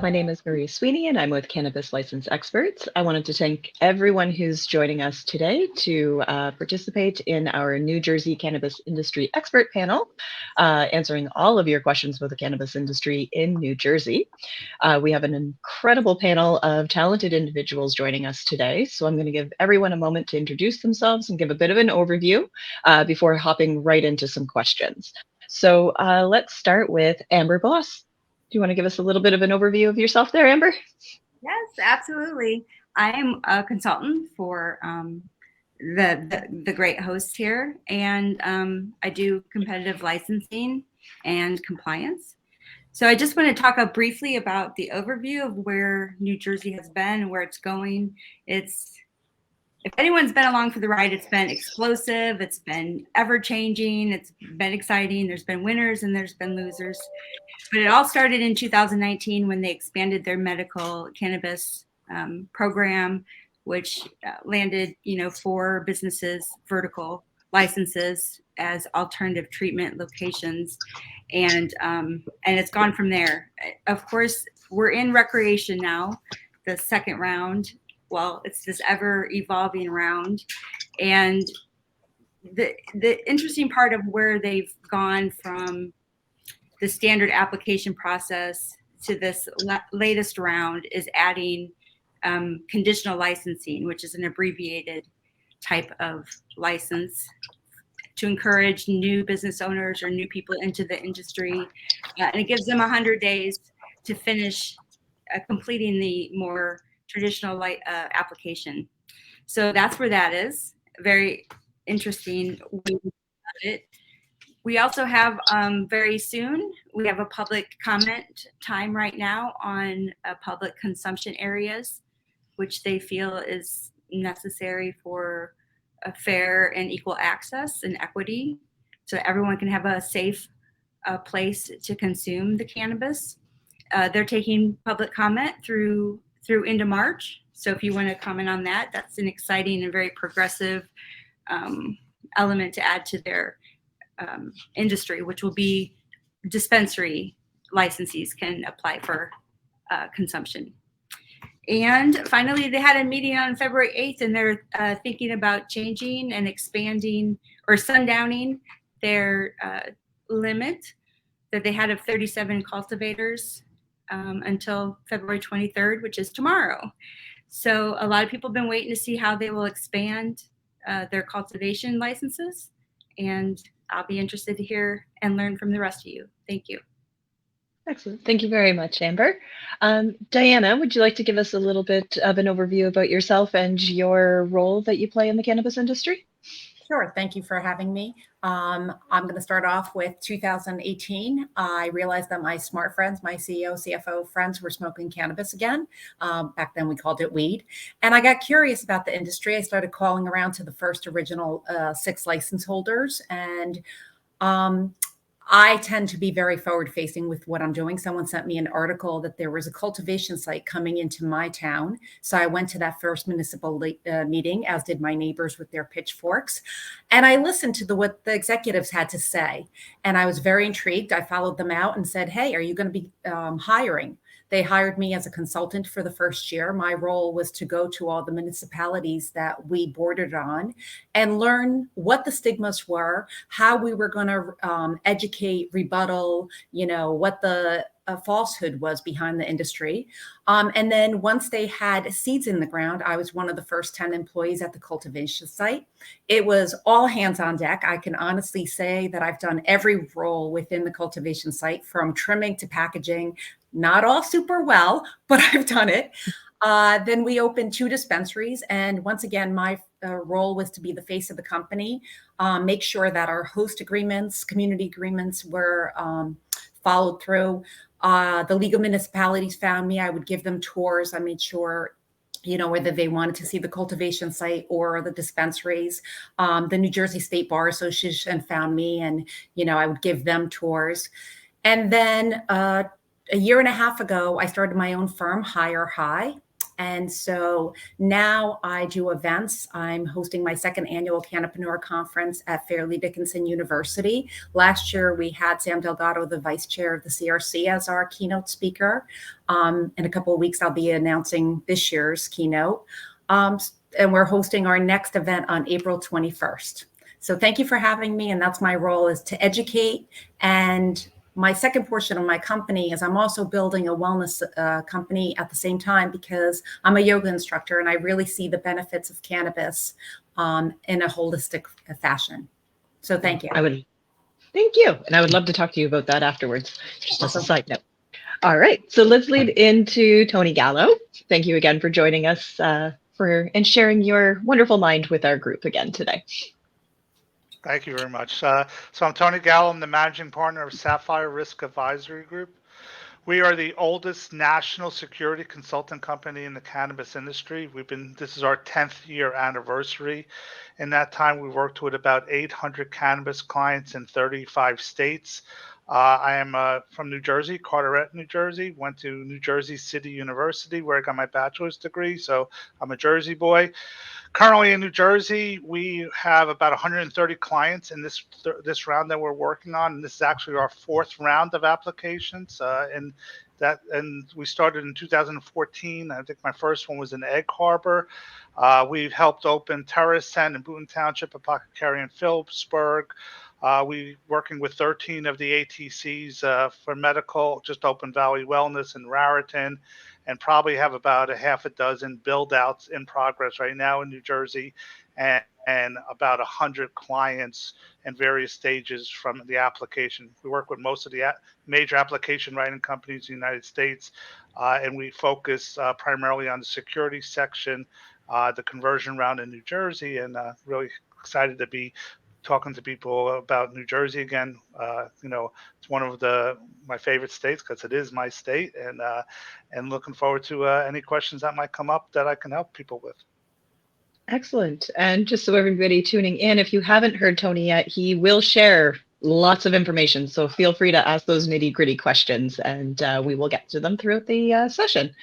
My name is Maria Sweeney, and I'm with Cannabis License Experts. I wanted to thank everyone who's joining us today to participate in our New Jersey cannabis industry expert panel, answering all of your questions about the cannabis industry in New Jersey. We have an incredible panel of talented individuals joining us today, so I'm going to give everyone a moment to introduce themselves and give a bit of an overview before hopping right into some questions. So let's start with Amber Boss. Do you want to give us a little bit of an overview of yourself there, Amber? Yes, absolutely. I am a consultant for the great host here, and I do competitive licensing and compliance. So I just want to talk briefly about the overview of where New Jersey has been and where it's going. If anyone's been along for the ride, it's been explosive, it's been ever-changing, it's been exciting. There's been winners and there's been losers. But it all started in 2019 when they expanded their medical cannabis program, which landed, 4 businesses, vertical licenses as alternative treatment locations, and it's gone from there. Of course, we're in recreation now, the second round. Well, it's this ever evolving round, and the interesting part of where they've gone from the standard application process to this latest round is adding conditional licensing, which is an abbreviated type of license to encourage new business owners or new people into the industry. And it gives them 100 days to finish completing the more traditional application. So that's where that is. Very interesting way to it. We also have very soon, we have a public comment time right now on public consumption areas, which they feel is necessary for a fair and equal access and equity, so everyone can have a safe place to consume the cannabis. They're taking public comment through into March. So if you want to comment on that, that's an exciting and very progressive element to add to their industry, which will be dispensary licensees can apply for consumption. And finally, they had a meeting on February 8th, and they're thinking about changing and expanding or sundowning their limit that they had of 37 cultivators until February 23rd, which is tomorrow. So a lot of people have been waiting to see how they will expand their cultivation licenses, and I'll be interested to hear and learn from the rest of you. Thank you. Excellent. Thank you very much, Amber. Diana, would you like to give us a little bit of an overview about yourself and your role that you play in the cannabis industry? Sure. Thank you for having me. I'm going to start off with 2018. I realized that my smart friends, my CEO, CFO friends were smoking cannabis again. Back then we called it weed. And I got curious about the industry. I started calling around to the first original 6 license holders. And I tend to be very forward facing with what I'm doing. Someone sent me an article that there was a cultivation site coming into my town. So I went to that first municipal meeting, as did my neighbors with their pitchforks. And I listened to what the executives had to say. And I was very intrigued. I followed them out and said, hey, are you going to be hiring? They hired me as a consultant for the first year. My role was to go to all the municipalities that we bordered on and learn what the stigmas were, how we were going to educate, rebuttal, what the falsehood was behind the industry. And then once they had seeds in the ground, I was one of the first 10 employees at the cultivation site. It was all hands on deck. I can honestly say that I've done every role within the cultivation site, from trimming to packaging. Not all super well, but I've done it. Then we opened 2 dispensaries. And once again, my role was to be the face of the company, make sure that our host agreements, community agreements were followed through. The legal municipalities found me. I would give them tours. I made sure, whether they wanted to see the cultivation site or the dispensaries. The New Jersey State Bar Association found me, and, I would give them tours. And then a year and a half ago, I started my own firm, Higher High. And so now I do events. I'm hosting my second annual Cannapreneur Conference at Fairleigh Dickinson University. Last year, we had Sam Delgado, the vice chair of the CRC, as our keynote speaker. In a couple of weeks, I'll be announcing this year's keynote. And we're hosting our next event on April 21st. So thank you for having me. And that's my role, is to educate. And my second portion of my company is I'm also building a wellness company at the same time, because I'm a yoga instructor and I really see the benefits of cannabis in a holistic fashion. So thank you. Thank you. And I would love to talk to you about that afterwards, just as a Awesome. side note. All right, so let's lead into Tony Gallo. Thank you again for joining us and sharing your wonderful mind with our group again today. Thank you very much. So I'm Tony Gallo. I'm the managing partner of Sapphire Risk Advisory Group. We are the oldest national security consulting company in the cannabis industry. This is our 10th year anniversary. In that time, we worked with about 800 cannabis clients in 35 states. I am from New Jersey, Carteret, New Jersey. Went to New Jersey City University, where I got my bachelor's degree. So I'm a Jersey boy. Currently in New Jersey, we have about 130 clients in this round that we're working on. And this is actually our fourth round of applications. And we started in 2014. I think my first one was in Egg Harbor. We've helped open Terrace 10 in Boonton Township, Apothecary in Phillipsburg. We working with 13 of the ATCs for medical, just Open Valley Wellness in Raritan, and probably have about a half a dozen build outs in progress right now in New Jersey, and about 100 clients in various stages from the application. We work with most of the major application writing companies in the United States, and we focus primarily on the security section, the conversion round in New Jersey, and really excited to be talking to people about New Jersey again. It's one of my favorite states because it is my state, and looking forward to any questions that might come up that I can help people with. Excellent. And just so everybody tuning in, if you haven't heard Tony yet, he will share lots of information. So feel free to ask those nitty-gritty questions, and we will get to them throughout the session.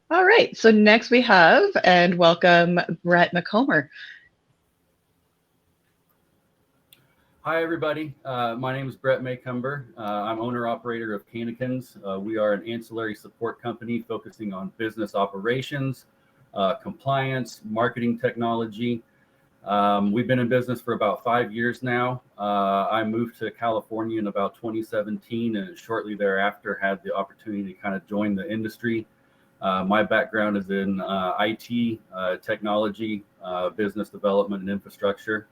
All right. So next we have, and welcome, Brett McComber. Hi, everybody. My name is Brett Maycumber. I'm owner-operator of Cannabis. We are an ancillary support company focusing on business operations, compliance, marketing technology. We've been in business for about 5 years now. I moved to California in about 2017, and shortly thereafter had the opportunity to kind of join the industry. My background is in IT, technology, business development, and infrastructure.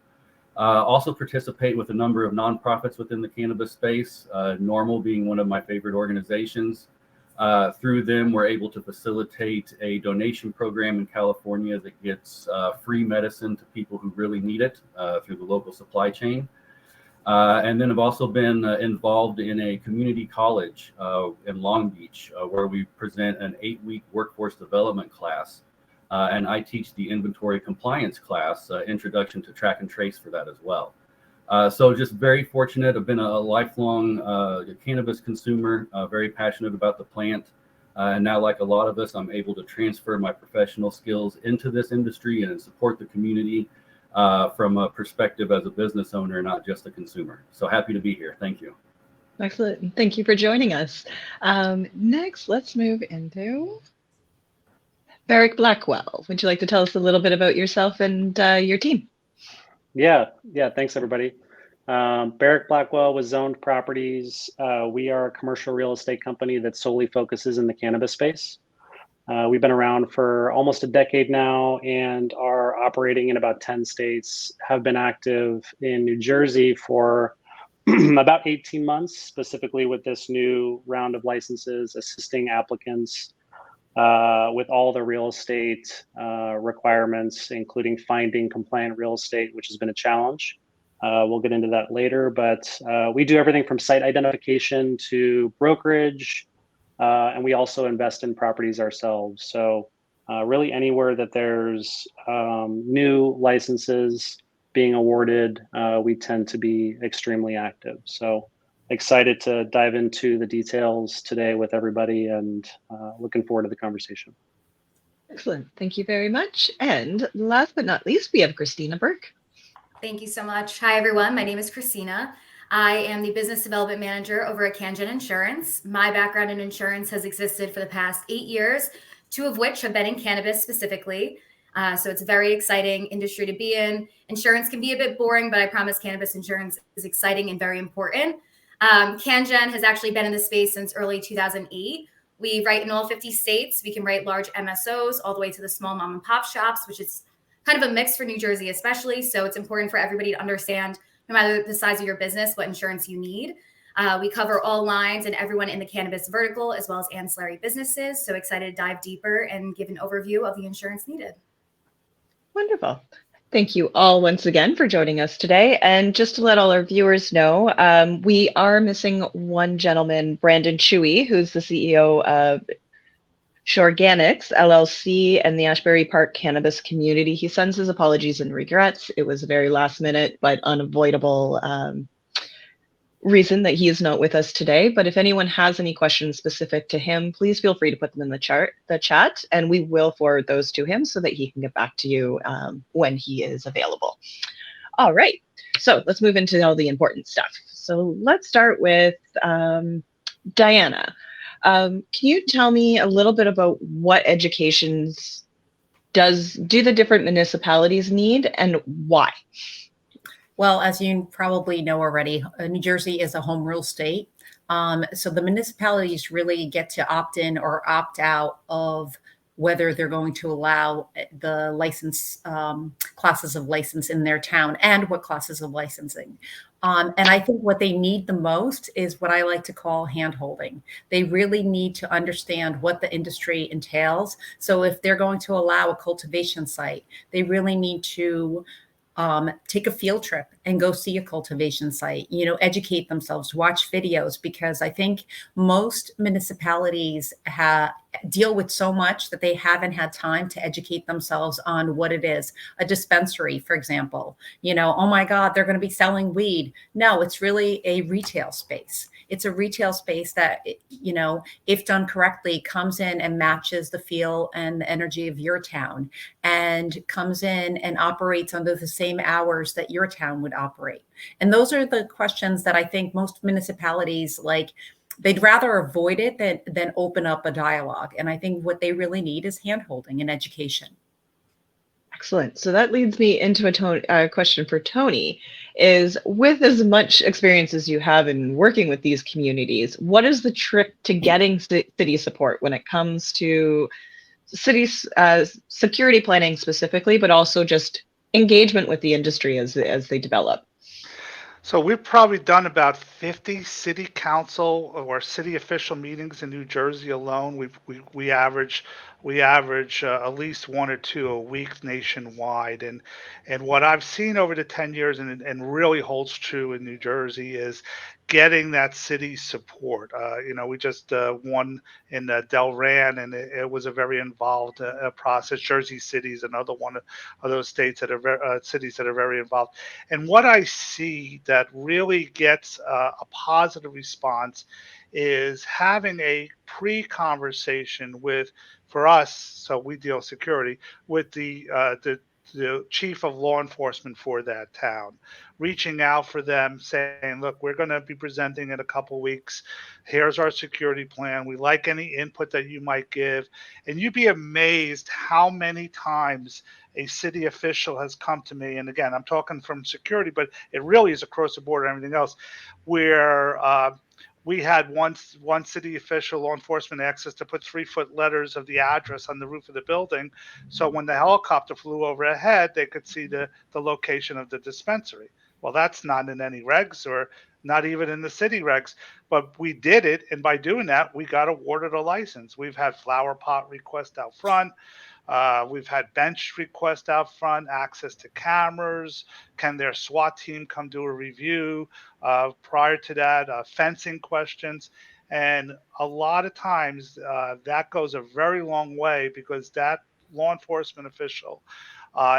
Also participate with a number of nonprofits within the cannabis space, NORML being one of my favorite organizations. Through them, we're able to facilitate a donation program in California that gets free medicine to people who really need it through the local supply chain. And then I've also been involved in a community college in Long Beach, where we present an 8-week workforce development class. And I teach the inventory compliance class, Introduction to Track and Trace, for that as well. So just very fortunate. I've been a lifelong cannabis consumer, very passionate about the plant. And now, like a lot of us, I'm able to transfer my professional skills into this industry and support the community from a perspective as a business owner, not just a consumer. So happy to be here. Thank you. Excellent. Thank you for joining us. Next, let's move into Barrick Blackwell. Would you like to tell us a little bit about yourself and your team? Yeah. Thanks, everybody. Barrick Blackwell with Zoned Properties. We are a commercial real estate company that solely focuses in the cannabis space. We've been around for almost a decade now and are operating in about 10 states, have been active in New Jersey for about 18 months, specifically with this new round of licenses, assisting applicants with all the real estate requirements, including finding compliant real estate, which has been a challenge. We'll get into that later, but we do everything from site identification to brokerage, and we also invest in properties ourselves. So really anywhere that there's new licenses being awarded, we tend to be extremely active. So excited to dive into the details today with everybody, and looking forward to the conversation. Excellent. Thank you very much. And last but not least, we have Christina Burke. Thank you so much. Hi, everyone. My name is Christina. I am the business development manager over at CanGen Insurance. My background in insurance has existed for the past 8 years, 2 of which have been in cannabis specifically. So it's a very exciting industry to be in. Insurance can be a bit boring, but I promise cannabis insurance is exciting and very important. CanGen has actually been in the space since early 2008. We write in all 50 states. We can write large MSOs all the way to the small mom and pop shops, which is kind of a mix for New Jersey especially. So it's important for everybody to understand, no matter the size of your business, what insurance you need. We cover all lines and everyone in the cannabis vertical, as well as ancillary businesses. So excited to dive deeper and give an overview of the insurance needed. Wonderful. Thank you all once again for joining us today. And just to let all our viewers know, we are missing one gentleman, Brandon Chewy, who's the CEO of Shorganics LLC and the Ashbury Park Cannabis Community. He sends his apologies and regrets. It was a very last minute but unavoidable reason that he is not with us today. But if anyone has any questions specific to him, please feel free to put them in the chat, and we will forward those to him so that he can get back to you when he is available. All right, so let's move into all the important stuff. So let's start with Diana. Can you tell me a little bit about what educations do the different municipalities need and why? Well, as you probably know already, New Jersey is a home rule state. So the municipalities really get to opt in or opt out of whether they're going to allow the license classes of license in their town and what classes of licensing. And I think what they need the most is what I like to call hand-holding. They really need to understand what the industry entails. So if they're going to allow a cultivation site, they really need to take a field trip and go see a cultivation site, educate themselves, watch videos, because I think most municipalities deal with so much that they haven't had time to educate themselves on what it is. A dispensary, for example, oh my God, they're going to be selling weed. No, it's really a retail space. It's a retail space that, if done correctly, comes in and matches the feel and the energy of your town, and comes in and operates under the same hours that your town would operate. And those are the questions that I think most municipalities they'd rather avoid it than open up a dialogue. And I think what they really need is handholding and education. Excellent. So that leads me into a question for Tony, is with as much experience as you have in working with these communities, what is the trick to getting city support when it comes to cities security planning specifically, but also just engagement with the industry as they develop? So we've probably done about 50 city council or city official meetings in New Jersey alone. We average at least 1 or 2 a week nationwide. And what I've seen over the 10 years and really holds true in New Jersey is getting that city support. We just won in Delran, and it was a very involved process. Jersey City is another one of those states that are cities that are very involved. And what I see that really gets a positive response is having a pre-conversation for us, so we deal security, with the chief of law enforcement for that town, reaching out for them, saying, look, we're going to be presenting in a couple weeks. Here's our security plan. We like any input that you might give. And you'd be amazed how many times a city official has come to me. And again, I'm talking from security, but it really is across the board and everything else, where we had one city official, law enforcement, access to put 3-foot letters of the address on the roof of the building. So when the helicopter flew overhead, they could see the location of the dispensary. Well, that's not in any regs or not even in the city regs, but we did it. And by doing that, we got awarded a license. We've had flower pot requests out front. We've had bench requests out front, access to cameras. Can their SWAT team come do a review? Prior to that, fencing questions. And a lot of times that goes a very long way, because that law enforcement official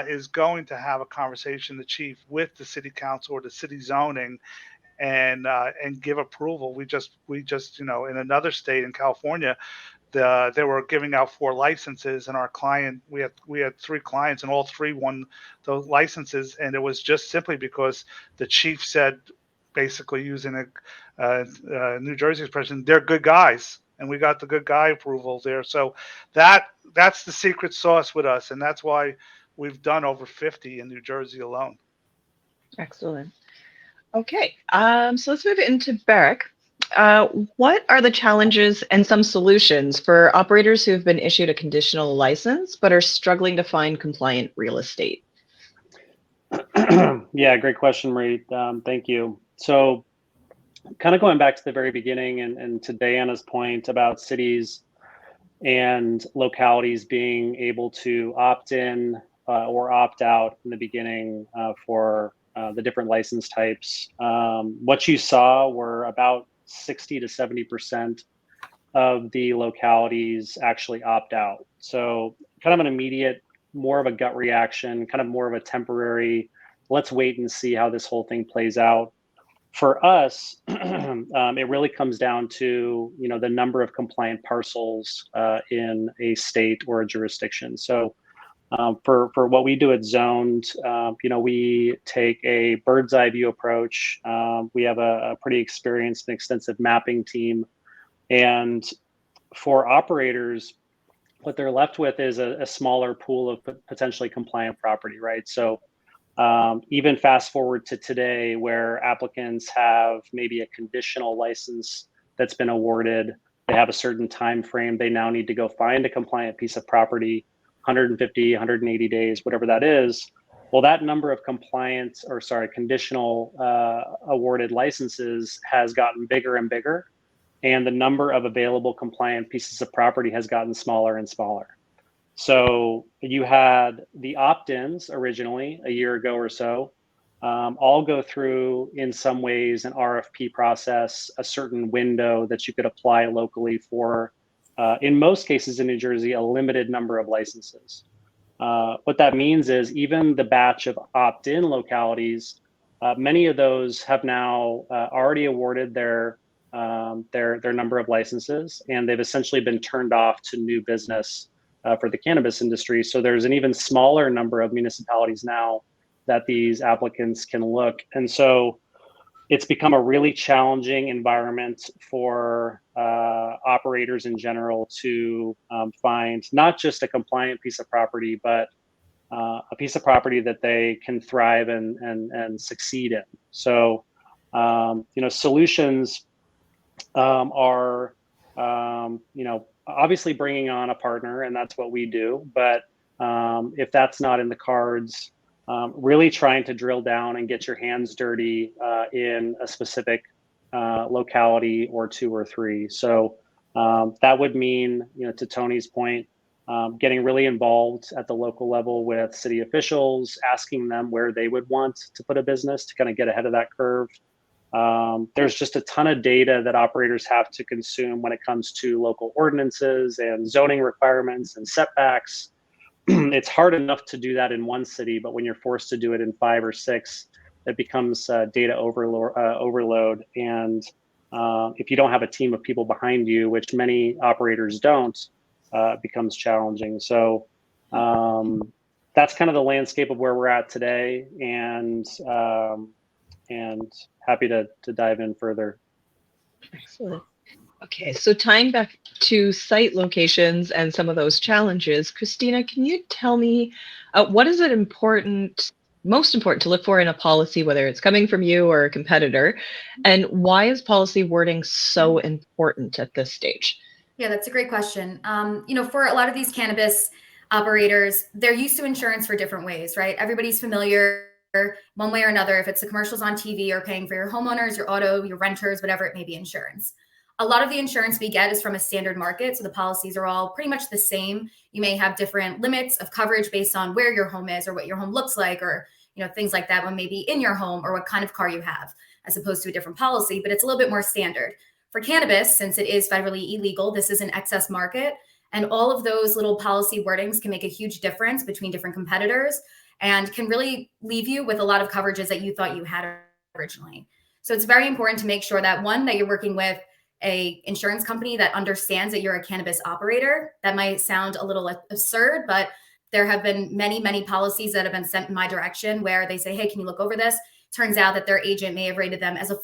is going to have a conversation, the chief, with the city council or the city zoning, and give approval. We just in another state in California they were giving out 4 licenses, and we had 3 clients, and all 3 won those licenses, and it was just simply because the chief said, basically using a New Jersey expression, they're good guys, and we got the good guy approval there. So that's the secret sauce with us, and that's why we've done over 50 in New Jersey alone. Excellent. Okay, so let's move into Barrick. What are the challenges and some solutions for operators who have been issued a conditional license but are struggling to find compliant real estate? Yeah, great question, Marie. Thank you. So kind of going back to the very beginning and to Diana's point about cities and localities being able to opt in or opt out in the beginning for the different license types. What you saw were about 60 to 70% of the localities actually opt out. So kind of an immediate, more of a gut reaction, kind of more of a temporary, let's wait and see how this whole thing plays out. For us, it really comes down to, you know, the number of compliant parcels in a state or a jurisdiction. So for what we do at Zoned, you know, we take a bird's eye view approach. We have a pretty experienced and extensive mapping team. And for operators, what they're left with is a smaller pool of potentially compliant property, right? So even fast forward to today, where applicants have maybe a conditional license that's been awarded, they have a certain time frame, they now need to go find a compliant piece of property, 150, 180 days, whatever that is. Well, that number of conditional awarded licenses has gotten bigger and bigger, and the number of available compliant pieces of property has gotten smaller and smaller. So you had the opt-ins originally a year ago or so, all go through in some ways an RFP process, a certain window that you could apply locally for, in most cases in New Jersey, a limited number of licenses. What that means is even the batch of opt-in localities, many of those have now already awarded their number of licenses, and they've essentially been turned off to new business for the cannabis industry. So there's an even smaller number of municipalities now that these applicants can look. And so it's become a really challenging environment for operators in general to find not just a compliant piece of property, but a piece of property that they can thrive and succeed in. So, you know, solutions are, you know, obviously bringing on a partner, and that's what we do. But if that's not in the cards, really trying to drill down and get your hands dirty in a specific locality or 2 or 3. So that would mean, you know, to Tony's point, getting really involved at the local level with city officials, asking them where they would want to put a business to kind of get ahead of that curve. There's just a ton of data that operators have to consume when it comes to local ordinances and zoning requirements and setbacks. It's hard enough to do that in one city, but when you're forced to do it in 5 or 6, it becomes data overload. And if you don't have a team of people behind you, which many operators don't, it becomes challenging. So that's kind of the landscape of where we're at today. And happy to dive in further. Excellent. Okay, so tying back to site locations and some of those challenges, Christina, can you tell me what is it most important to look for in a policy, whether it's coming from you or a competitor, and why is policy wording so important at this stage? Yeah, that's a great question. You know, for a lot of these cannabis operators, they're used to insurance for different ways, right? Everybody's familiar one way or another, if it's the commercials on TV or paying for your homeowners, your auto, your renters, whatever it may be, insurance. A lot of the insurance we get is from a standard market. So the policies are all pretty much the same. You may have different limits of coverage based on where your home is or what your home looks like, or, you know, things like that, when maybe in your home or what kind of car you have, as opposed to a different policy, but it's a little bit more standard. For cannabis, since it is federally illegal, this is an excess market. And all of those little policy wordings can make a huge difference between different competitors and can really leave you with a lot of coverages that you thought you had originally. So it's very important to make sure that, one, that you're working with a insurance company that understands that you're a cannabis operator. That might sound a little absurd, but there have been many, many policies that have been sent in my direction where they say, hey, can you look over this? Turns out that their agent may have rated them as a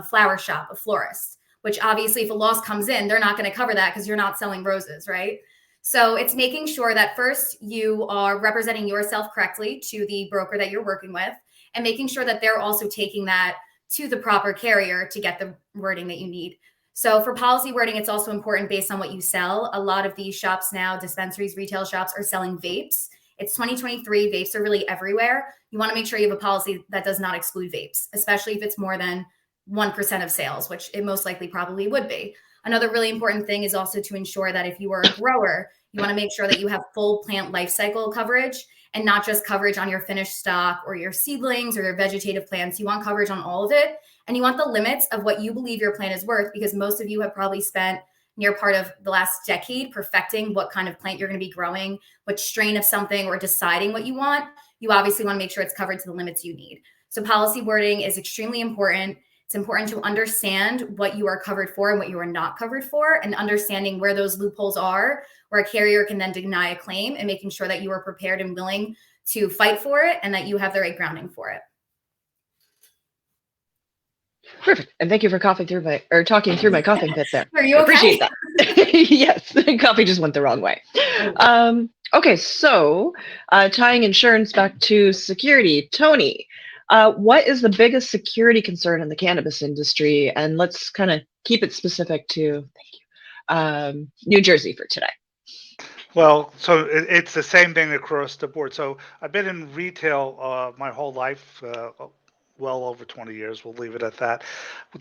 flower shop, a florist, which obviously if a loss comes in, they're not going to cover that because you're not selling roses, right? So it's making sure that first you are representing yourself correctly to the broker that you're working with, and making sure that they're also taking that to the proper carrier to get the wording that you need. So for policy wording, it's also important based on what you sell. A lot of these shops now, dispensaries, retail shops, are selling vapes. It's 2023. Vapes are really everywhere. You want to make sure you have a policy that does not exclude vapes, especially if it's more than 1% of sales, which it most likely probably would be. Another really important thing is also to ensure that if you are a grower, you want to make sure that you have full plant life cycle coverage and not just coverage on your finished stock or your seedlings or your vegetative plants. You want coverage on all of it. And you want the limits of what you believe your plant is worth, because most of you have probably spent near part of the last decade perfecting what kind of plant you're going to be growing, what strain of something, or deciding what you want. You obviously want to make sure it's covered to the limits you need. So policy wording is extremely important. It's important to understand what you are covered for and what you are not covered for, and understanding where those loopholes are, where a carrier can then deny a claim, and making sure that you are prepared and willing to fight for it and that you have the right grounding for it. Perfect. And thank you for talking through my coughing fit there. Are you okay? Appreciate that. Yes, the coffee just went the wrong way. Okay, so tying insurance back to security, Tony, what is the biggest security concern in the cannabis industry? And let's kind of keep it specific to, New Jersey for today. Well, so it's the same thing across the board. So I've been in retail my whole life, well over 20 years. We'll leave it at that.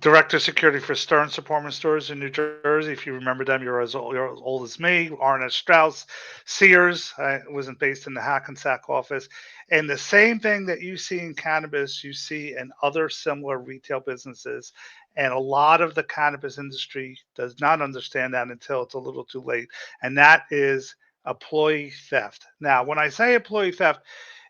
Director of security for Stearns Department Stores in New Jersey. If you remember them, you're as old as me. Arnett Strauss, Sears. I wasn't based in the Hackensack office. And the same thing that you see in cannabis, you see in other similar retail businesses. And a lot of the cannabis industry does not understand that until it's a little too late. And that is employee theft. Now, when I say employee theft,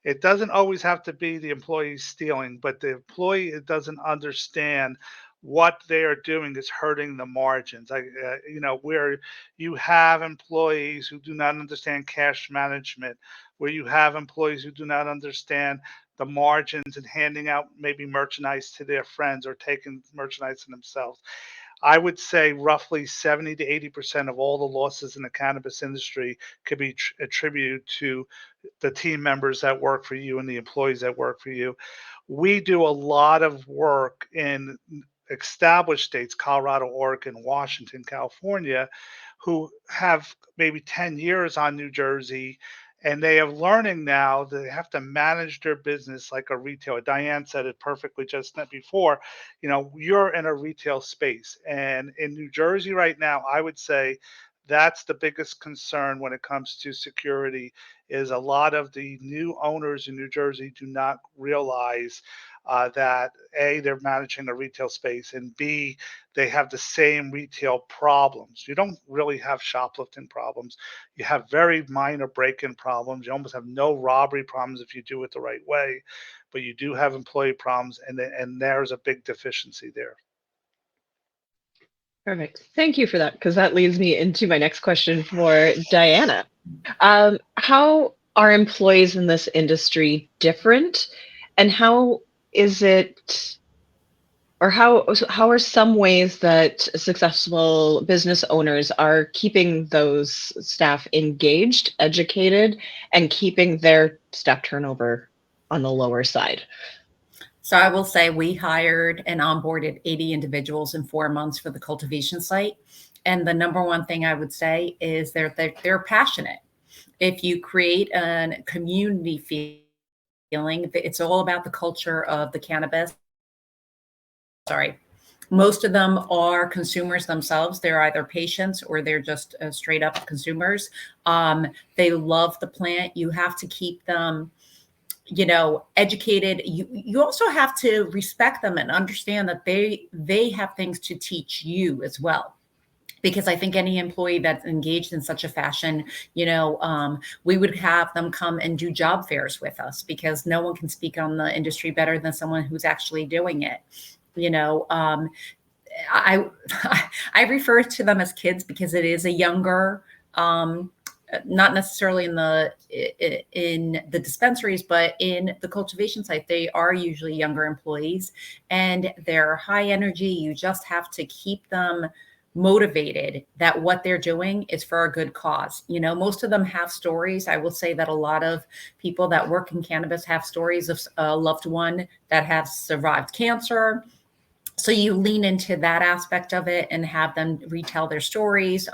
it doesn't always have to be the employee stealing, but the employee doesn't understand what they are doing is hurting the margins. Where you have employees who do not understand cash management, where you have employees who do not understand the margins and handing out maybe merchandise to their friends or taking merchandise to themselves. I would say roughly 70 to 80% of all the losses in the cannabis industry could be attributed to the team members that work for you and the employees that work for you. We do a lot of work in established states, Colorado, Oregon, Washington, California, who have maybe 10 years on New Jersey, and they are learning now that they have to manage their business like a retailer. Diane said it perfectly just before. You're in a retail space, and in New Jersey right now, I would say that's the biggest concern when it comes to security. Is a lot of the new owners in New Jersey do not realize that A, they're managing a retail space, and B, they have the same retail problems. You don't really have shoplifting problems. You have very minor break-in problems. You almost have no robbery problems if you do it the right way, but you do have employee problems, and there's a big deficiency there. Perfect. Thank you for that, because that leads me into my next question for Diana. How are employees in this industry different, and how is it, or how are some ways that successful business owners are keeping those staff engaged, educated, and keeping their staff turnover on the lower side? So I will say we hired and onboarded 80 individuals in 4 months for the cultivation site. And the number one thing I would say is they're passionate. If you create a community feeling, it's all about the culture of the cannabis. Most of them are consumers themselves. They're either patients or they're just straight up consumers. They love the plant. You have to keep them educated. You also have to respect them and understand that they have things to teach you as well. Because I think any employee that's engaged in such a fashion, we would have them come and do job fairs with us, because no one can speak on the industry better than someone who's actually doing it. I I refer to them as kids because it is a younger, not necessarily in the dispensaries, but in the cultivation site, they are usually younger employees, and they're high energy. You just have to keep them motivated that what they're doing is for a good cause. You know, most of them have stories. I will say that a lot of people that work in cannabis have stories of a loved one that has survived cancer. So you lean into that aspect of it and have them retell their stories,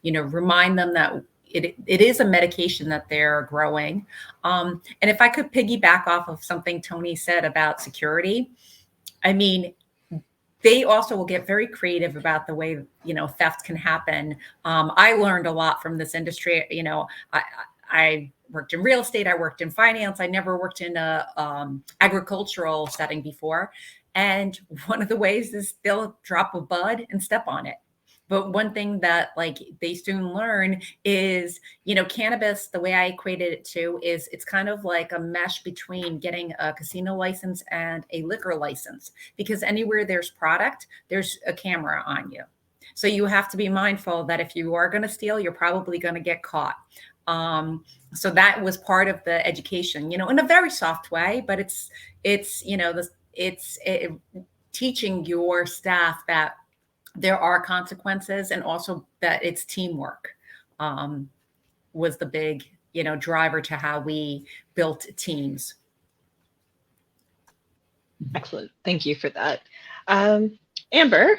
remind them that it is a medication that they're growing. And if I could piggyback off of something Tony said about security, I mean, they also will get very creative about the way, theft can happen. I learned a lot from this industry. I worked in real estate. I worked in finance. I never worked in a agricultural setting before. And one of the ways is they'll drop a bud and step on it. But one thing that they soon learn is, cannabis, the way I equated it to is it's kind of like a mesh between getting a casino license and a liquor license, because anywhere there's product, there's a camera on you. So you have to be mindful that if you are going to steal, you're probably going to get caught. So that was part of the education, in a very soft way, but it's teaching your staff that there are consequences, and also that it's teamwork was the big, driver to how we built teams. Excellent. Thank you for that. Amber,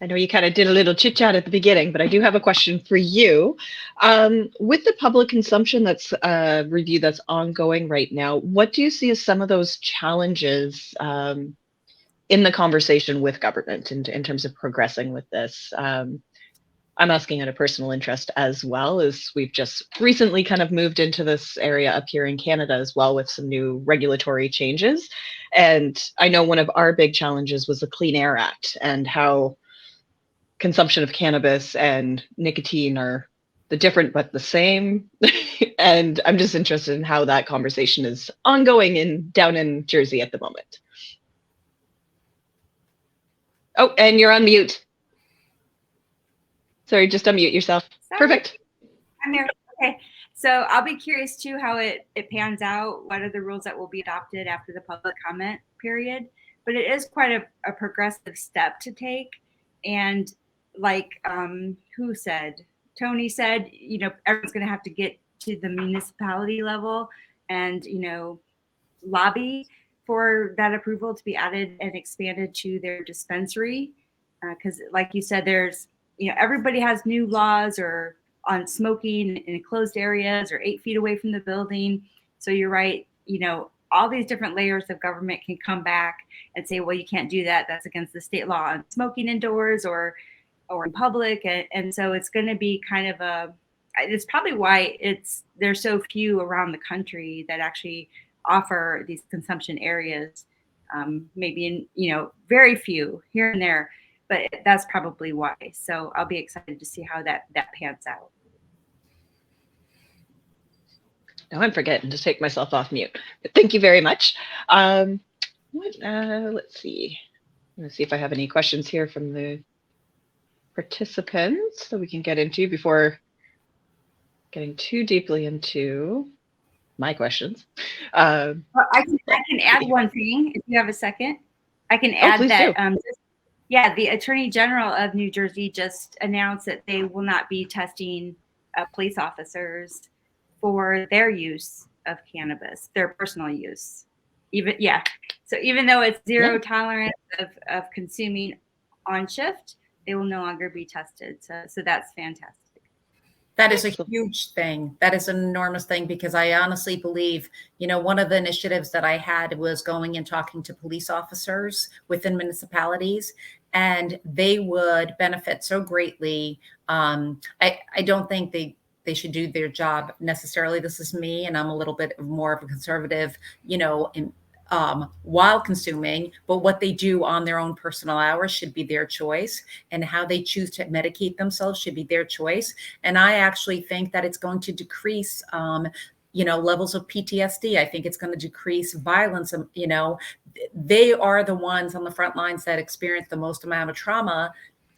I know you kind of did a little chit chat at the beginning, but I do have a question for you. With the public consumption review that's ongoing right now, what do you see as some of those challenges in the conversation with government in terms of progressing with this? I'm asking out of personal interest as well, as we've just recently kind of moved into this area up here in Canada as well with some new regulatory changes. And I know one of our big challenges was the Clean Air Act, and how consumption of cannabis and nicotine are the different but the same. And I'm just interested in how that conversation is ongoing down in Jersey at the moment. Oh, and you're on mute. Sorry, just unmute yourself. Sorry. Perfect. I'm here. Okay. So I'll be curious too how it pans out. What are the rules that will be adopted after the public comment period? But it is quite a progressive step to take. And who said? Tony said, everyone's going to have to get to the municipality level and, lobby for that approval to be added and expanded to their dispensary. Because like you said, there's, everybody has new laws or on smoking in closed areas or 8 feet away from the building. So you're right, all these different layers of government can come back and say, well, you can't do that. That's against the state law on smoking indoors or in public. And so it's going to be kind of it's probably why there's so few around the country that actually offer these consumption areas, maybe in, very few here and there, but that's probably why. So I'll be excited to see how that pans out. Now I'm forgetting to take myself off mute. But thank you very much. Let's see. Let's see if I have any questions here from the participants that we can get into before getting too deeply into my questions. Well, I can add one thing if you have a second. I can add that. The Attorney General of New Jersey just announced that they will not be testing police officers for their use of cannabis, their personal use. So even though it's zero tolerance of consuming on shift, they will no longer be tested. So that's fantastic. That is a huge thing. That is an enormous thing, because I honestly believe, one of the initiatives that I had was going and talking to police officers within municipalities, and they would benefit so greatly. I don't think they should do their job necessarily. This is me, and I'm a little bit more of a conservative, while consuming, but what they do on their own personal hours should be their choice, and how they choose to medicate themselves should be their choice. And I actually think that it's going to decrease, levels of PTSD. I think it's going to decrease violence. They are the ones on the front lines that experience the most amount of trauma.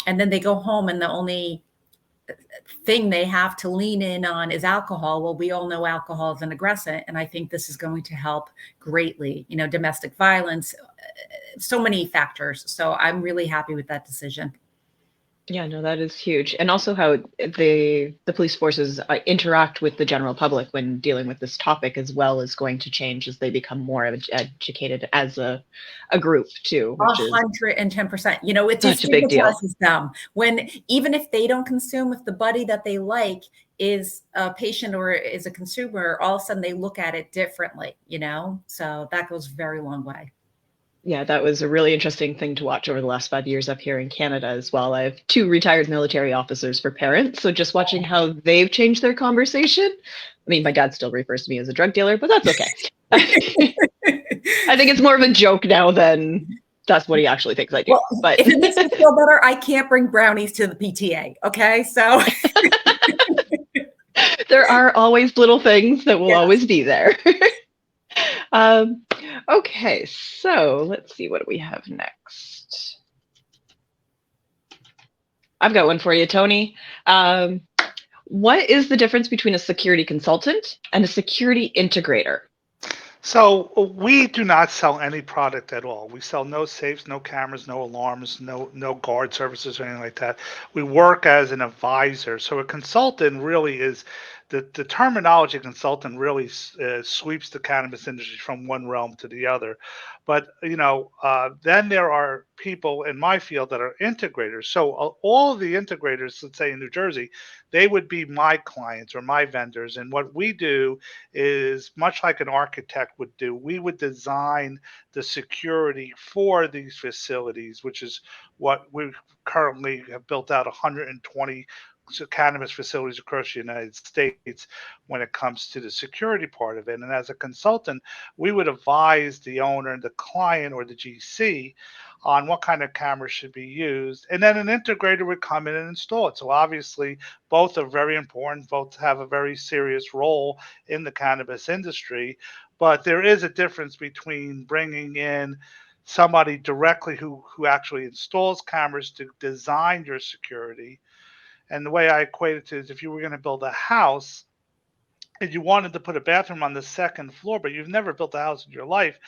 And then they go home and the only thing they have to lean in on is alcohol. Well, we all know alcohol is an aggressant. And I think this is going to help greatly, domestic violence, so many factors. So I'm really happy with that decision. Yeah, no, that is huge. And also how the police forces interact with the general public when dealing with this topic as well is going to change as they become more educated as a group too, which is 110%. It such a big deal. destigmatizes them when, even if they don't consume, if the buddy that they like is a patient or is a consumer, all of a sudden they look at it differently, so that goes a very long way. Yeah, that was a really interesting thing to watch over the last 5 years up here in Canada as well. I have 2 retired military officers for parents, so just watching how they've changed their conversation. I mean, my dad still refers to me as a drug dealer, but that's okay. I think it's more of a joke now than that's what he actually thinks I do. Well, but if it makes me feel better, I can't bring brownies to the PTA. Okay, so there are always little things that will always be there. Okay, so let's see, what do we have next? I've got one for you, Tony. What is the difference between a security consultant and a security integrator? So we do not sell any product at all. We sell no safes, no cameras, no alarms, no guard services or anything like that. We work as an advisor. So a consultant really is the terminology consultant really sweeps the cannabis industry from one realm to the other. But then there are people in my field that are integrators. So all of the integrators, let's say in New Jersey, they would be my clients or my vendors. And what we do is much like an architect would do. We would design the security for these facilities, which is what we currently have built out 120 cannabis facilities across the United States when it comes to the security part of it. And as a consultant, we would advise the owner, the client, or the GC on what kind of cameras should be used. And then an integrator would come in and install it. So obviously, both are very important. Both have a very serious role in the cannabis industry. But there is a difference between bringing in somebody directly who actually installs cameras to design your security. And the way I equate it to is if you were going to build a house and you wanted to put a bathroom on the second floor, but you've never built a house in your life,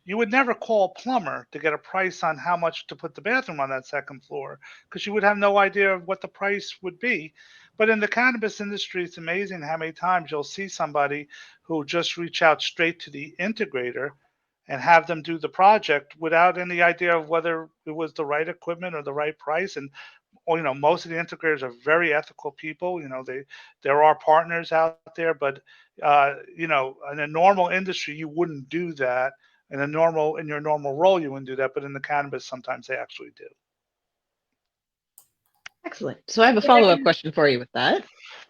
you would never call a plumber to get a price on how much to put the bathroom on that second floor because you would have no idea of what the price would be. But in the cannabis industry, it's amazing how many times you'll see somebody who just reach out straight to the integrator and have them do the project without any idea of whether it was the right equipment or the right price. And most of the integrators are very ethical people. There are partners out there, but in a normal industry, you wouldn't do that. In your normal role, you wouldn't do that. But in the cannabis, sometimes they actually do. Excellent. So I have a follow-up question for you with that.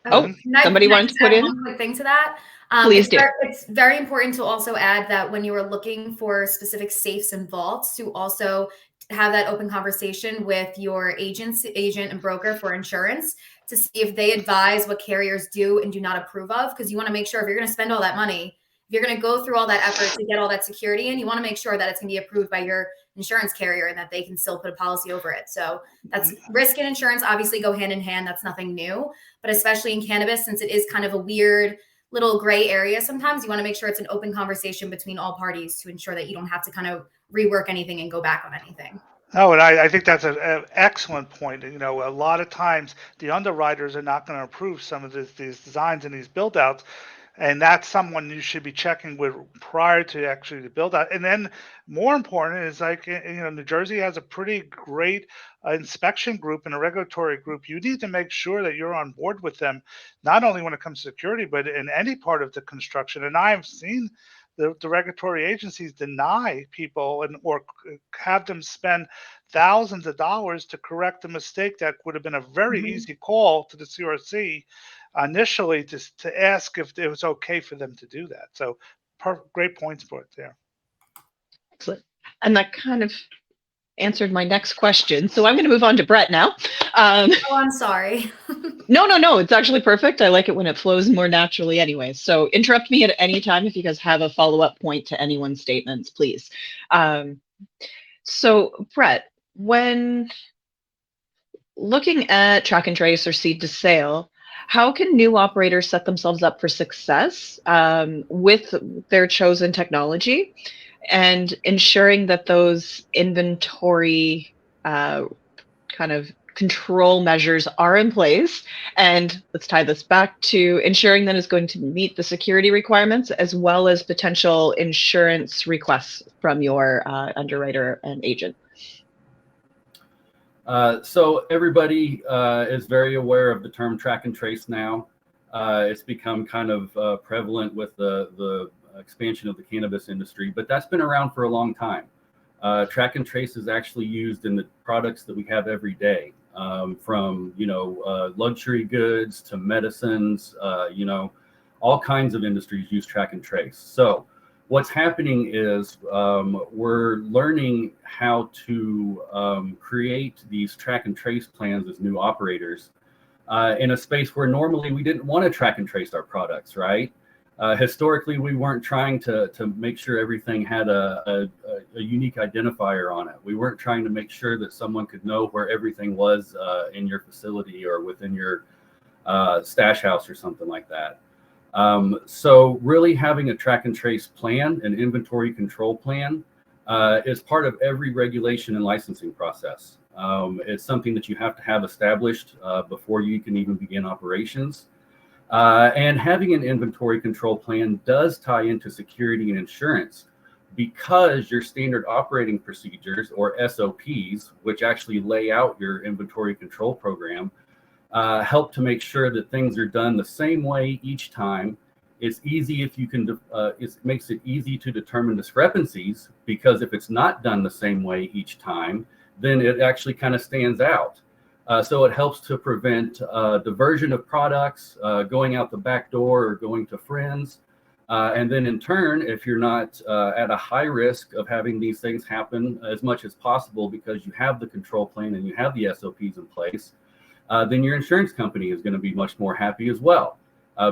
Somebody wanted to put in one quick thing to that. Please do. It's very important to also add that when you are looking for specific safes and vaults, to also have that open conversation with your agent and broker for insurance to see if they advise what carriers do and do not approve of, because you want to make sure if you're going to spend all that money, if you're going to go through all that effort to get all that security in, you want to make sure that it's going to be approved by your insurance carrier and that they can still put a policy over it. So that's risk and insurance obviously go hand in hand. That's nothing new, but especially in cannabis, since it is kind of a weird little gray area, sometimes you want to make sure it's an open conversation between all parties to ensure that you don't have to kind of rework anything and go back on anything. Oh, and I think that's an excellent point. A lot of times the underwriters are not going to approve some of these designs and these build outs. And that's someone you should be checking with prior to actually the build out. And then more important is New Jersey has a pretty great inspection group and a regulatory group. You need to make sure that you're on board with them, not only when it comes to security, but in any part of the construction. And I've seen the regulatory agencies deny people or have them spend thousands of dollars to correct a mistake that would have been a very easy call to the CRC initially to ask if it was okay for them to do that. So great points for it there. Excellent. And that kind of answered my next question. So I'm going to move on to Brett now. Oh, I'm sorry. No. It's actually perfect. I like it when it flows more naturally anyway. So interrupt me at any time if you guys have a follow-up point to anyone's statements, please. So Brett, when looking at track and trace or seed to sale, how can new operators set themselves up for success with their chosen technology and ensuring that those inventory kind of control measures are in place? And let's tie this back to ensuring that it's going to meet the security requirements as well as potential insurance requests from your underwriter and agent. So everybody is very aware of the term track and trace now. It's become kind of prevalent with the expansion of the cannabis industry, but that's been around for a long time. Track and trace is actually used in the products that we have every day, from luxury goods to medicines. All kinds of industries use track and trace. So what's happening is we're learning how to create these track and trace plans as new operators in a space where normally we didn't want to track and trace our products, right? Historically, we weren't trying to make sure everything had a unique identifier on it. We weren't trying to make sure that someone could know where everything was in your facility or within your stash house or something like that. So really having a track and trace plan, an inventory control plan, is part of every regulation and licensing process. It's something that you have to have established before you can even begin operations. And having an inventory control plan does tie into security and insurance, because your standard operating procedures, or SOPs, which actually lay out your inventory control program, help to make sure that things are done the same way each time. It's easy if you can, it makes it easy to determine discrepancies, because if it's not done the same way each time, then it actually kind of stands out. So it helps to prevent diversion of products, going out the back door or going to friends. And then in turn, if you're not at a high risk of having these things happen as much as possible because you have the control plan and you have the SOPs in place, then your insurance company is going to be much more happy as well,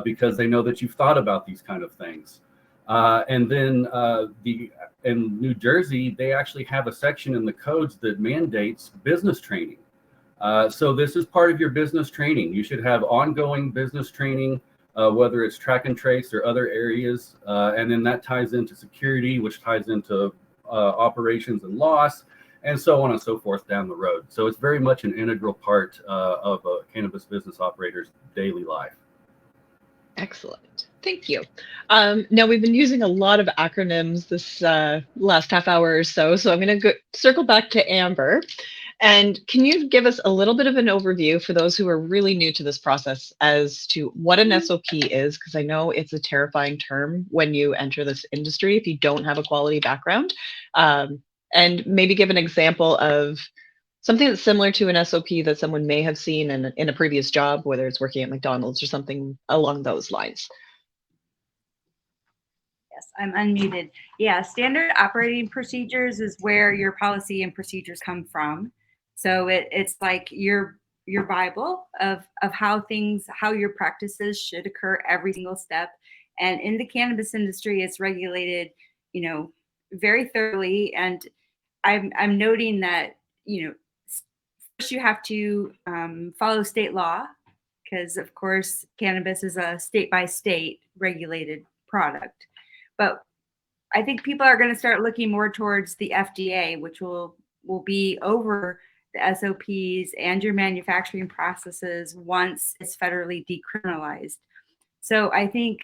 because they know that you've thought about these kind of things. And then in New Jersey, they actually have a section in the codes that mandates business training. So this is part of your business training. You should have ongoing business training, whether it's track and trace or other areas. And then that ties into security, which ties into operations and loss, and so on and so forth down the road. So it's very much an integral part of a cannabis business operator's daily life. Excellent. Thank you. Now, we've been using a lot of acronyms this last half hour or so, so I'm going to circle back to Amber. And can you give us a little bit of an overview for those who are really new to this process as to what an SOP is? Because I know it's a terrifying term when you enter this industry if you don't have a quality background. And maybe give an example of something that's similar to an SOP that someone may have seen in a previous job, whether it's working at McDonald's or something along those lines. Yes, I'm unmuted. Yeah, standard operating procedures is where your policy and procedures come from. So it's like your Bible of how your practices should occur every single step. And in the cannabis industry, it's regulated, very thoroughly. And I'm noting that, first you have to follow state law, because of course cannabis is a state by state regulated product. But I think people are going to start looking more towards the FDA, which will be over the SOPs and your manufacturing processes once it's federally decriminalized. So I think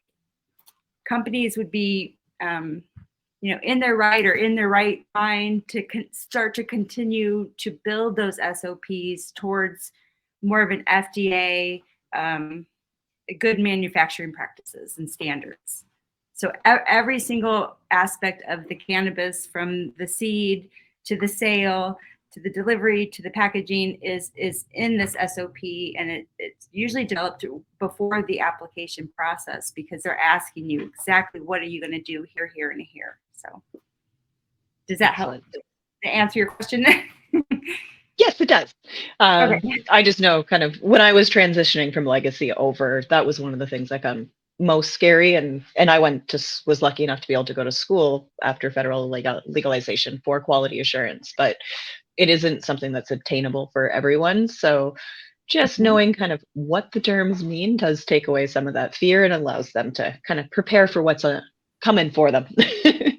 companies would be, in their right mind to start to continue to build those SOPs towards more of an FDA, good manufacturing practices and standards. So every single aspect of the cannabis, from the seed to the sale to the delivery to the packaging, is in this SOP, and it's usually developed before the application process, because they're asking you exactly what are you going to do here, here, and here. So does that help to answer your question? Yes, it does. Okay. I just know kind of when I was transitioning from legacy over, that was one of the things I found most scary. And I was lucky enough to be able to go to school after federal legalization for quality assurance, but it isn't something that's attainable for everyone. So just knowing kind of what the terms mean does take away some of that fear and allows them to kind of prepare for what's coming for them. If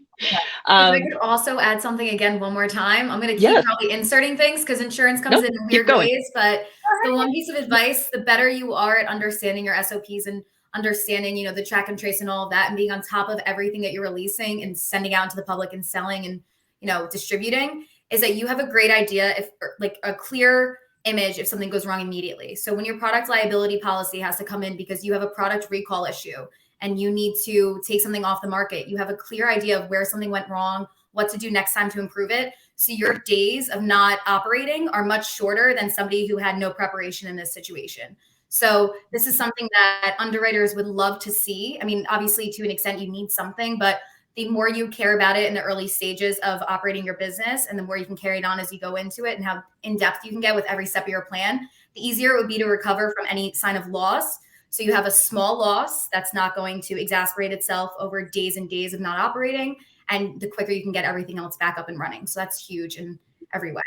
I could also add something again one more time, I'm going to keep Yes. probably inserting things because insurance comes Nope, in keep weird going. ways. But the one piece of advice, the better you are at understanding your SOPs and understanding, you know, the track and trace and all of that, and being on top of everything that you're releasing and sending out into the public and selling and, you know, distributing, is that you have a great idea, if like a clear image if something goes wrong immediately. So when your product liability policy has to come in because you have a product recall issue and you need to take something off the market, you have a clear idea of where something went wrong, what to do next time to improve it. So your days of not operating are much shorter than somebody who had no preparation in this situation. So this is something that underwriters would love to see. I mean, obviously to an extent you need something, but the more you care about it in the early stages of operating your business and the more you can carry it on as you go into it and how in depth you can get with every step of your plan, the easier it would be to recover from any sign of loss. So you have a small loss that's not going to exasperate itself over days and days of not operating, and the quicker you can get everything else back up and running. So that's huge in every way.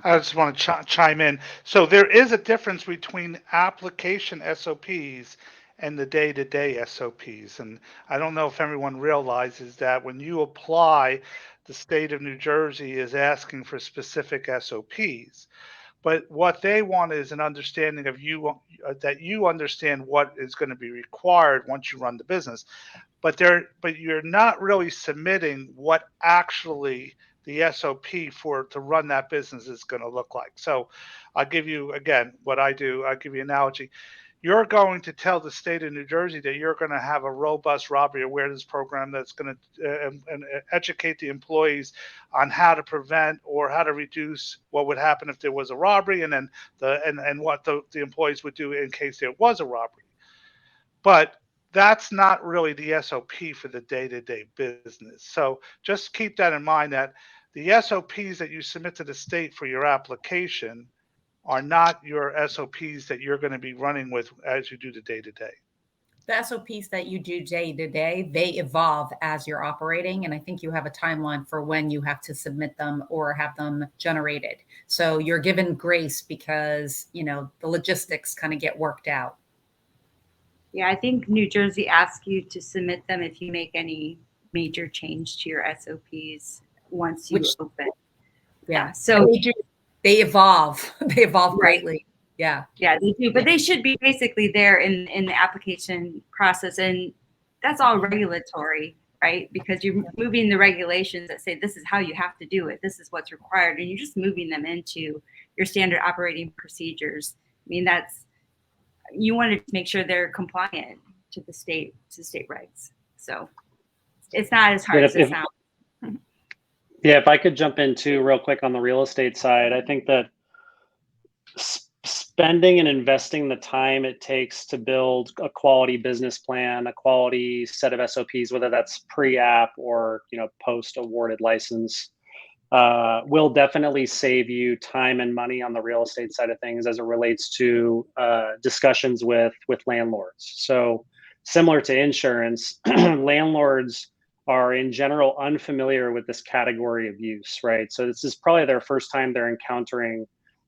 I just want to chime in. So there is a difference between application SOPs and the day-to-day SOPs. And I don't know if everyone realizes that when you apply, the state of New Jersey is asking for specific SOPs. But what they want is an understanding of you, that you understand what is going to be required once you run the business. But you're not really submitting what actually the SOP to run that business is going to look like. So I'll give you again what I do. I'll give you an analogy. You're going to tell the state of New Jersey that you're going to have a robust robbery awareness program that's going to and educate the employees on how to prevent or how to reduce what would happen if there was a robbery, and then what the employees would do in case there was a robbery. But that's not really the SOP for the day-to-day business. So just keep that in mind, that the SOPs that you submit to the state for your application are not your SOPs that you're going to be running with as you do the day-to-day. The SOPs that you do day to day, they evolve as you're operating. And I think you have a timeline for when you have to submit them or have them generated. So you're given grace because, you know, the logistics kind of get worked out. Yeah, I think New Jersey asks you to submit them if you make any major change to your SOPs once you open. Yeah. So they evolve. They evolve Right. greatly. Yeah. Yeah, they do. But they should be basically there in the application process. And that's all regulatory, right? Because you're moving the regulations that say this is how you have to do it. This is what's required. And you're just moving them into your standard operating procedures. I mean, you want to make sure they're compliant to the state regs. So it's not as hard as it sounds. Yeah, if I could jump in too real quick on the real estate side, I think that spending and investing the time it takes to build a quality business plan, a quality set of SOPs, whether that's pre-app or, you know, post-awarded license, will definitely save you time and money on the real estate side of things as it relates to discussions with landlords. So similar to insurance, landlords are in general unfamiliar with this category of use, right? So this is probably their first time they're encountering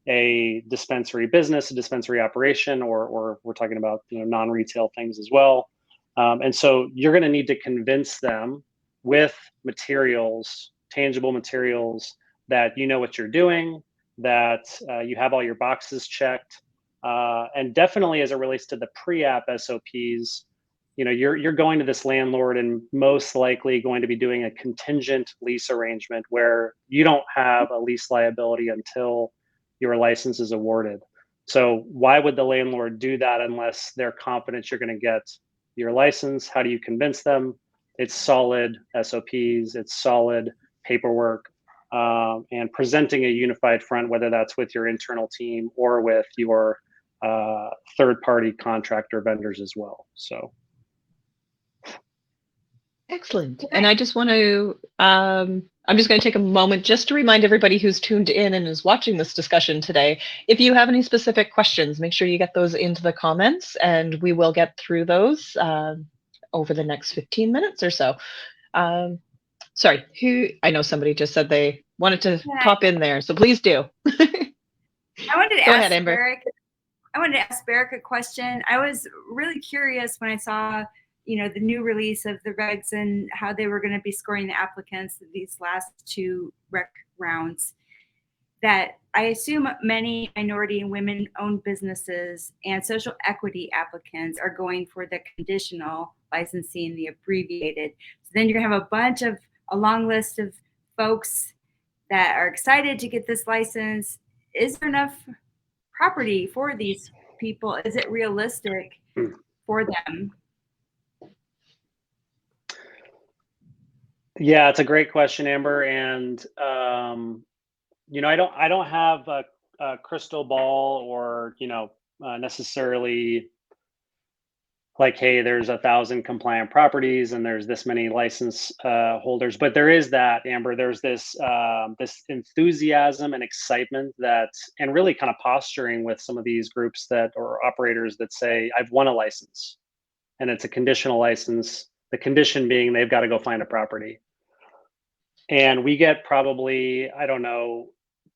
a dispensary business, a dispensary operation, or we're talking about, you know, non-retail things as well. And so you're going to need to convince them with materials, tangible materials, that you know what you're doing, that you have all your boxes checked, and definitely as it relates to the pre-app SOPs, you know, you're going to this landlord and most likely going to be doing a contingent lease arrangement where you don't have a lease liability until your license is awarded. So why would the landlord do that unless they're confident you're going to get your license? How do you convince them? It's solid SOPs, it's solid paperwork, and presenting a unified front, whether that's with your internal team or with your third-party contractor vendors as well. So. Excellent. And I just want to, I'm just going to take a moment just to remind everybody who's tuned in and is watching this discussion today, if you have any specific questions, make sure you get those into the comments and we will get through those over the next 15 minutes or so. Sorry, I know somebody just said they wanted to pop in there, so please do. I wanted to Go ask ahead, Amber. Barrick a question. I was really curious when I saw, the new release of the regs and how they were going to be scoring the applicants these last 2 rec rounds, that I assume many minority and women-owned businesses and social equity applicants are going for the conditional licensing, the abbreviated. So then you're going to have a long list of folks that are excited to get this license. Is there enough property for these people? Is it realistic for them? Yeah, it's a great question, Amber. And I don't have a crystal ball or necessarily like, hey, there's 1,000 compliant properties and there's this many license holders. But there is that, Amber. There's this this enthusiasm and excitement and really kind of posturing with some of these groups or operators that say, I've won a license, and it's a conditional license. The condition being they've got to go find a property. And we get probably, I don't know,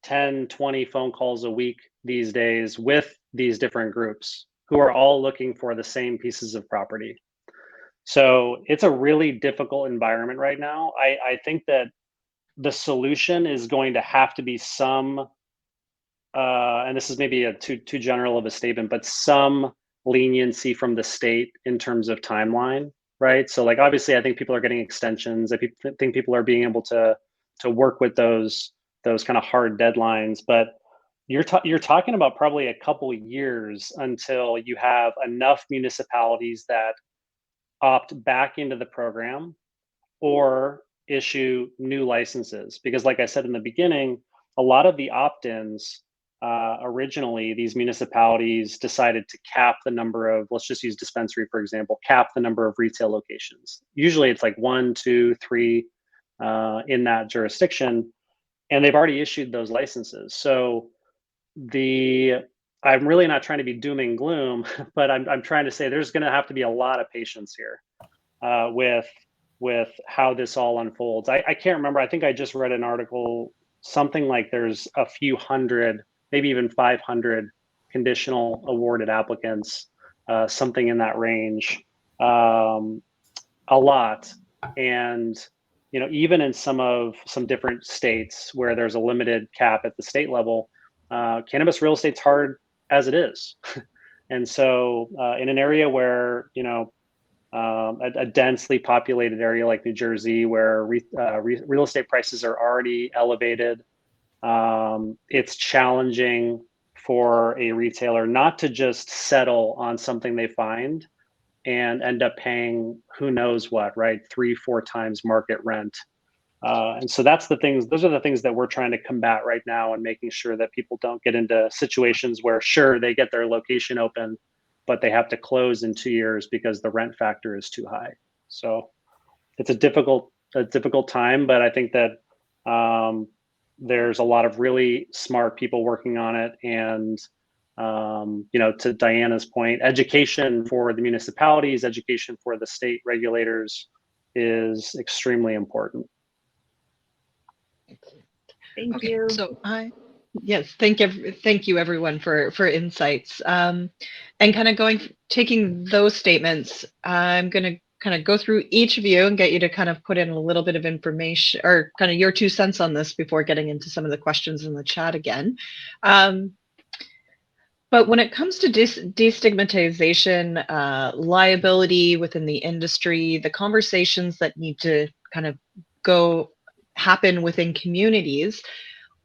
10, 20 phone calls a week these days with these different groups who are all looking for the same pieces of property. So it's a really difficult environment right now. I think that the solution is going to have to be some, and this is maybe a too general of a statement, but some leniency from the state in terms of timeline, right? So like, obviously I think people are getting extensions. I think people are being able to work with those kind of hard deadlines, but you're talking about probably a couple of years until you have enough municipalities that opt back into the program or issue new licenses. Because like I said in the beginning, a lot of the opt-ins, originally, these municipalities decided to cap the number of, let's just use dispensary, for example, cap the number of retail locations. Usually it's like 1, 2, 3 in that jurisdiction, and they've already issued those licenses. So I'm really not trying to be doom and gloom, but I'm trying to say there's going to have to be a lot of patience here with how this all unfolds. I can't remember. I think I just read an article, something like there's a few hundred, maybe even 500 conditional awarded applicants, something in that range, a lot. And even in some different states where there's a limited cap at the state level, cannabis real estate's hard as it is. And so in an area where, a densely populated area like New Jersey, where real estate prices are already elevated, it's challenging for a retailer not to just settle on something they find and end up paying who knows what, right? 3-4 times market rent. And so those are the things that we're trying to combat right now, and making sure that people don't get into situations where, sure, they get their location open, but they have to close in 2 years because the rent factor is too high. So it's a difficult time, but I think that there's a lot of really smart people working on it. And to Diana's point, education for the municipalities, education for the state regulators is extremely important. Thank you. So yes, thank you everyone for insights. And kind of taking those statements, I'm going to kind of go through each of you and get you to kind of put in a little bit of information or kind of your 2 cents on this before getting into some of the questions in the chat again. But when it comes to destigmatization, liability within the industry, the conversations that need to kind of happen within communities,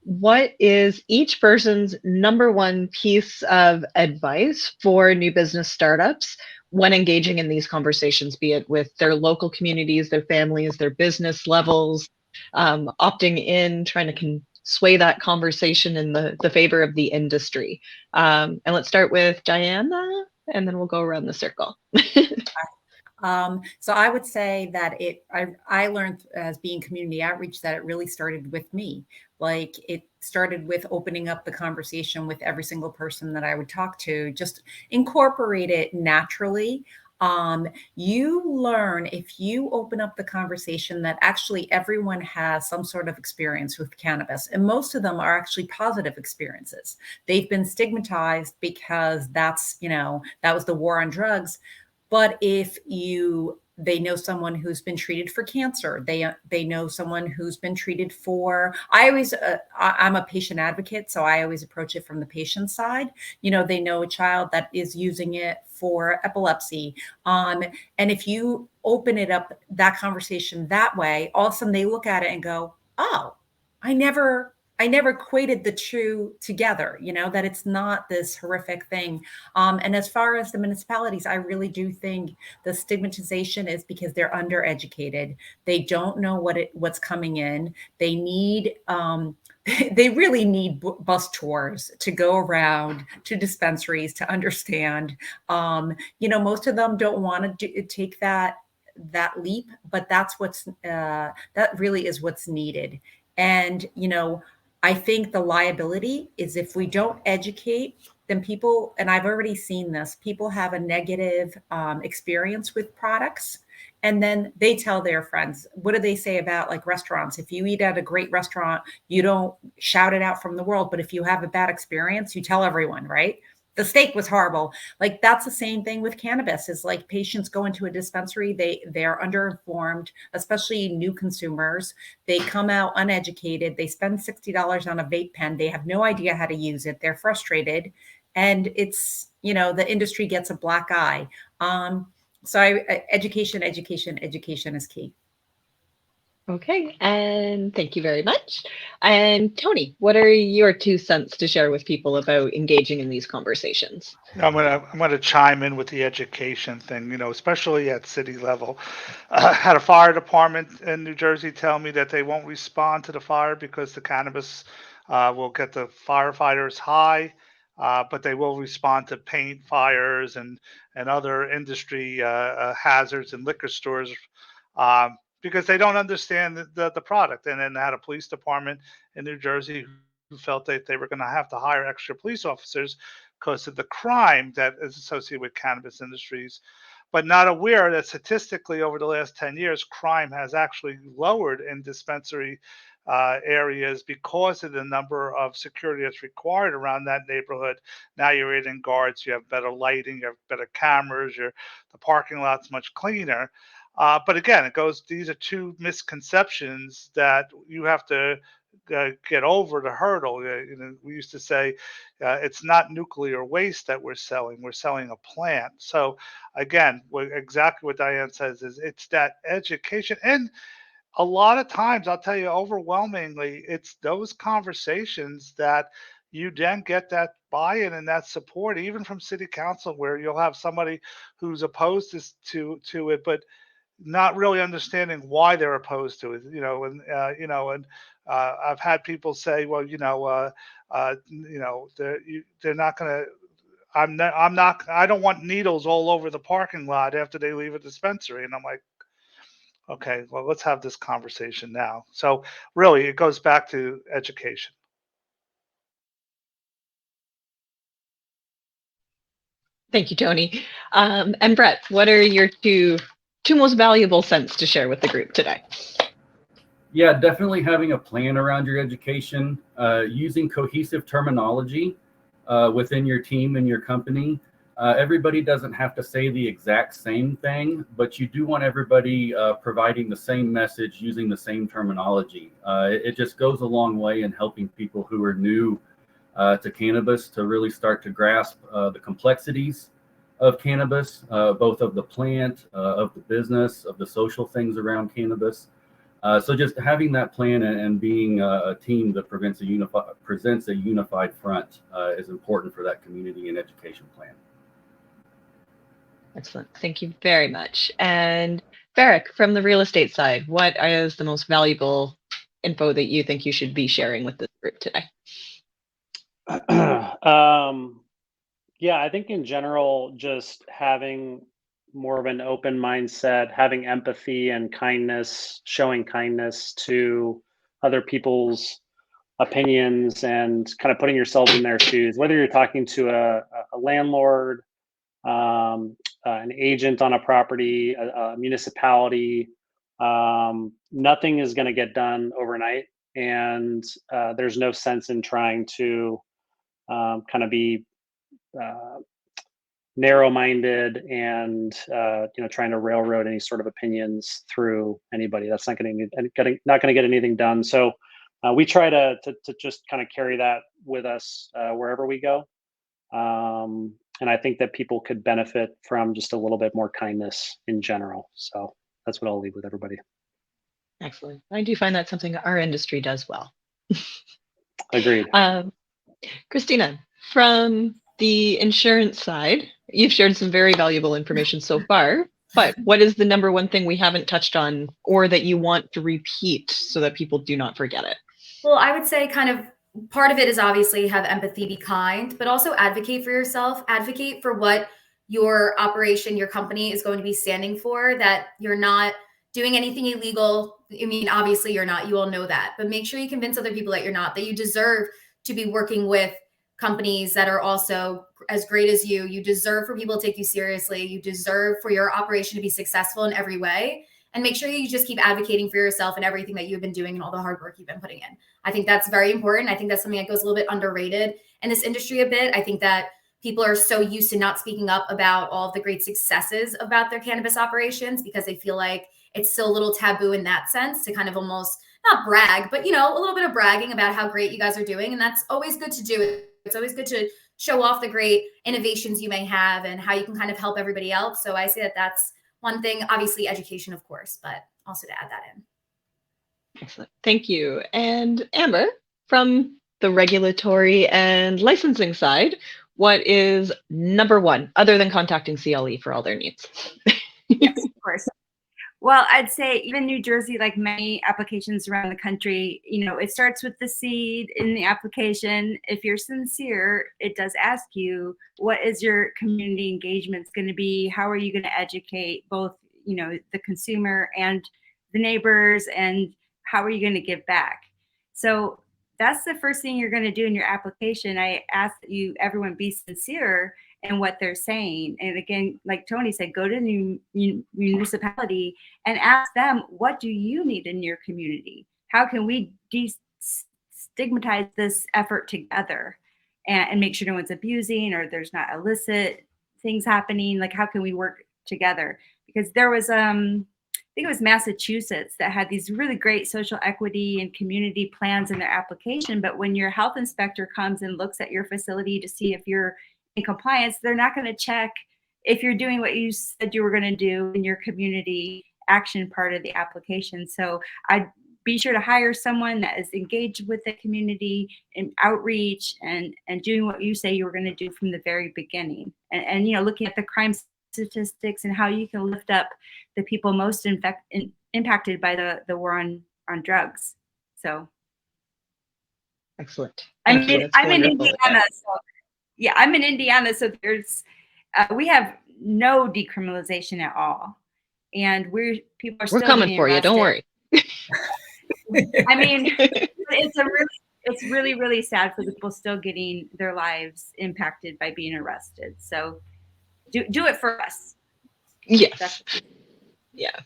what is each person's number 1 piece of advice for new business startups when engaging in these conversations, be it with their local communities, their families, their business levels, opting in, trying to sway that conversation in the favor of the industry? And let's start with Diana, and then we'll go around the circle. So I would say that I learned as being community outreach that it really started with me. Like it started with opening up the conversation with every single person that I would talk to, just incorporate it naturally. You learn if you open up the conversation that actually everyone has some sort of experience with cannabis, and most of them are actually positive experiences. They've been stigmatized because that's, that was the war on drugs. But if they know someone who's been treated for cancer, they know someone who's been treated for, I'm a patient advocate, so I always approach it from the patient side. They know a child that is using it for epilepsy. And if you open it up, that conversation that way, all of a sudden they look at it and go, oh, I never equated the two together, that it's not this horrific thing. And as far as the municipalities, I really do think the stigmatization is because they're undereducated. They don't know what's coming in. They need, they really need bus tours to go around to dispensaries to understand. Most of them don't want to take that leap, but that's that really is what's needed. And, I think the liability is if we don't educate, then people, and I've already seen this, people have a negative experience with products. And then they tell their friends. What do they say about like restaurants? If you eat at a great restaurant, you don't shout it out from the world. But if you have a bad experience, you tell everyone, right? The steak was horrible. Like that's the same thing with cannabis. Is like patients go into a dispensary, they're underinformed, especially new consumers. They come out uneducated. They spend $60 on a vape pen. They have no idea how to use it. They're frustrated, and it's the industry gets a black eye. So education is key. Okay, and thank you very much. And Tony, what are your 2 cents to share with people about engaging in these conversations? I'm gonna chime in with the education thing. Especially at city level. I had a fire department in New Jersey tell me that they won't respond to the fire because the cannabis will get the firefighters high, but they will respond to paint fires and other industry hazards and liquor stores. Because they don't understand the product. And then I had a police department in New Jersey who felt that they were going to have to hire extra police officers because of the crime that is associated with cannabis industries, but not aware that statistically over the last 10 years, crime has actually lowered in dispensary areas because of the number of security that's required around that neighborhood. Now you're adding guards, you have better lighting, you have better cameras, the parking lot's much cleaner. But again, these are 2 misconceptions that you have to get over the hurdle. We used to say it's not nuclear waste that we're selling a plant. So again, exactly what Diane says is it's that education. And a lot of times, I'll tell you, overwhelmingly, it's those conversations that you then get that buy-in and that support, even from city council, where you'll have somebody who's opposed to it, but not really understanding why they're opposed to it, and I've had people say, well, they're not going to. I'm not. I don't want needles all over the parking lot after they leave a dispensary, and I'm like, okay, well, let's have this conversation now. So really, it goes back to education. Thank you, Tony. And Brett, what are your two most valuable cents to share with the group today? Yeah, definitely having a plan around your education, using cohesive terminology within your team and your company. Everybody doesn't have to say the exact same thing, but you do want everybody providing the same message using the same terminology. It just goes a long way in helping people who are new to cannabis to really start to grasp the complexities of cannabis, both of the plant, of the business, of the social things around cannabis. So just having that plan and being a team that presents a unified front is important for that community and education plan. Excellent. Thank you very much. And Barrick, from the real estate side, what is the most valuable info that you think you should be sharing with this group today? Yeah, I think in general, just having more of an open mindset, having empathy and kindness, showing kindness to other people's opinions, and kind of putting yourselves in their shoes, whether you're talking to a landlord, an agent on a property, a municipality. Nothing is going to get done overnight, and there's no sense in trying to kind of be narrow-minded and trying to railroad any sort of opinions through anybody. That's not going to get anything done. So we try to just kind of carry that with us wherever we go. And I think that people could benefit from just a little bit more kindness in general. So that's what I'll leave with everybody. Excellent. I do find that something our industry does well. Agreed. Christina, from the insurance side, you've shared some very valuable information so far, but what is the number one thing we haven't touched on or that you want to repeat so that people do not forget it? Well, I would say kind of part of it is obviously have empathy, be kind, but also advocate for yourself, advocate for what your operation, your company is going to be standing for, that you're not doing anything illegal. I mean, obviously you're not, you all know that, but make sure you convince other people that you're not, that you deserve to be working with companies that are also as great as you. You deserve for people to take you seriously. You deserve for your operation to be successful in every way. And make sure you just keep advocating for yourself and everything that you've been doing and all the hard work you've been putting in. I think that's very important. I think that's something that goes a little bit underrated in this industry a bit. I think that people are so used to not speaking up about all of the great successes about their cannabis operations because they feel like it's still a little taboo in that sense to kind of almost not brag, but, you know, a little bit of bragging about how great you guys are doing. And that's always good to do. It's always good to show off the great innovations you may have and how you can kind of help everybody else. So I say that that's one thing, obviously education, of course, but also to add that in. Excellent. Thank you. And Amber, from the regulatory and licensing side, what is number one, other than contacting CLE for all their needs? Yes, of course. Well, I'd say even New Jersey, like many applications around the country, you know, it starts with the seed in the application. If you're sincere, it does ask you, what is your community engagements going to be? How are you going to educate both, you know, the consumer and the neighbors, and how are you going to give back? So that's the first thing you're going to do in your application. I ask that everyone be sincere in what they're saying. And again, like Tony said, go to the municipality and ask them, what do you need in your community? How can we destigmatize this effort together and make sure no one's abusing or there's not illicit things happening? Like, how can we work together? Because there was, I think it was Massachusetts that had these really great social equity and community plans in their application. But when your health inspector comes and looks at your facility to see if you're in compliance, they're not going to check if you're doing what you said you were going to do in your community action part of the application. So I'd be sure to hire someone that is engaged with the community and outreach and doing what you say you were going to do from the very beginning. And you know, looking at the crime statistics and how you can lift up the people most impacted by the war on drugs. So Excellent. I'm in Indiana, so yeah, I'm in Indiana, so there's we have no decriminalization at all, and we're still coming for you. Don't worry. I mean, it's really sad for people still getting their lives impacted by being arrested. So do it for us. Yes. Definitely. Yeah.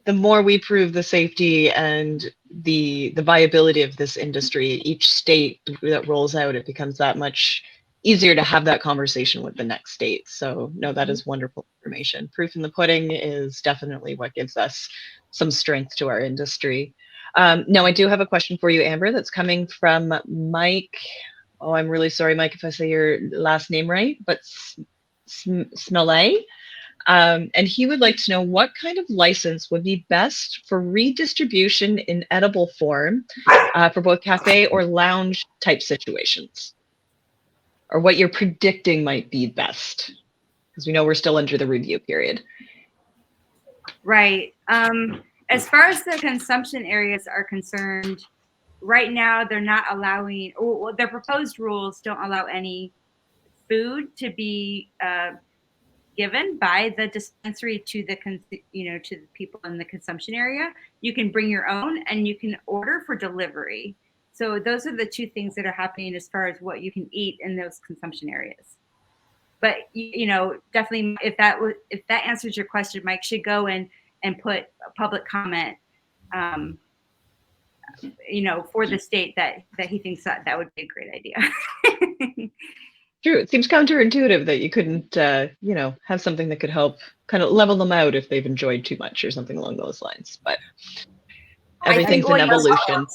The more we prove the safety and the viability of this industry, each state that rolls out, it becomes that much easier to have that conversation with the next state. So no, that is wonderful information. Proof in the pudding is definitely what gives us some strength to our industry. Now I do have a question for you, Amber, that's coming from Mike. Oh, I'm really sorry, Mike, if I say your last name right, but Smelay. And he would like to know what kind of license would be best for redistribution in edible form for both cafe or lounge type situations, or what you're predicting might be best, because we know we're still under the review period. Right. As far as the consumption areas are concerned, right now they're not allowing, or their proposed rules don't allow any food to be given by the dispensary to the to the people in the consumption area. You can bring your own, and you can order for delivery. So those are the two things that are happening as far as what you can eat in those consumption areas. But definitely, if that answers your question, Mike should go and put a public comment, for the state that he thinks that would be a great idea. True. It seems counterintuitive that you couldn't, have something that could help kind of level them out if they've enjoyed too much or something along those lines. But everything's an evolution.